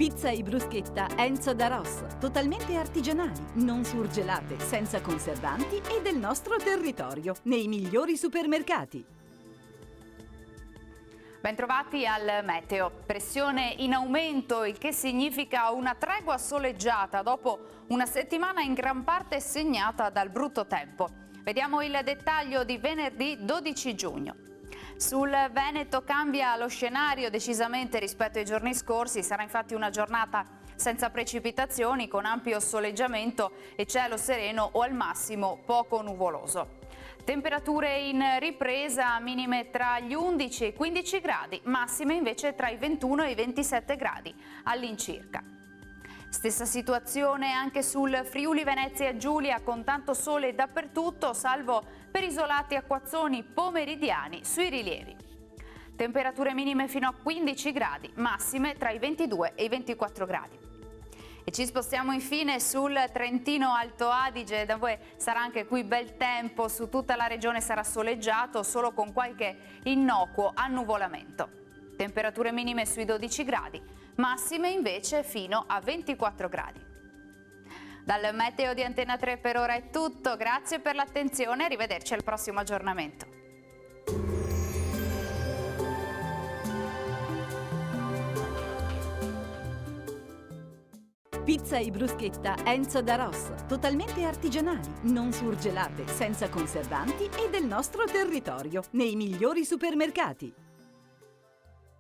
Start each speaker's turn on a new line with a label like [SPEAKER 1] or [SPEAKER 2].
[SPEAKER 1] Pizza e bruschetta Enzo da Ross, totalmente artigianali, non surgelate, senza conservanti e del nostro territorio, nei migliori supermercati.
[SPEAKER 2] Bentrovati al meteo. Pressione in aumento, il che significa una tregua soleggiata dopo una settimana in gran parte segnata dal brutto tempo. Vediamo il dettaglio di venerdì 12 giugno. Sul Veneto cambia lo scenario decisamente rispetto ai giorni scorsi, sarà infatti una giornata senza precipitazioni, con ampio soleggiamento e cielo sereno o al massimo poco nuvoloso. Temperature in ripresa, minime tra gli 11 e i 15 gradi, massime invece tra i 21 e i 27 gradi all'incirca. Stessa situazione anche sul Friuli Venezia Giulia, con tanto sole dappertutto, salvo per isolati acquazzoni pomeridiani sui rilievi. Temperature minime fino a 15 gradi, massime tra i 22 e i 24 gradi. E ci spostiamo infine sul Trentino Alto Adige, dove sarà anche qui bel tempo, su tutta la regione sarà soleggiato, solo con qualche innocuo annuvolamento. Temperature minime sui 12 gradi, massime invece fino a 24 gradi. Dal meteo di Antena 3 per ora è tutto, grazie per l'attenzione e arrivederci al prossimo aggiornamento.
[SPEAKER 1] Pizza e bruschetta Enzo da Ross, totalmente artigianali, non surgelate, senza conservanti e del nostro territorio, nei migliori supermercati.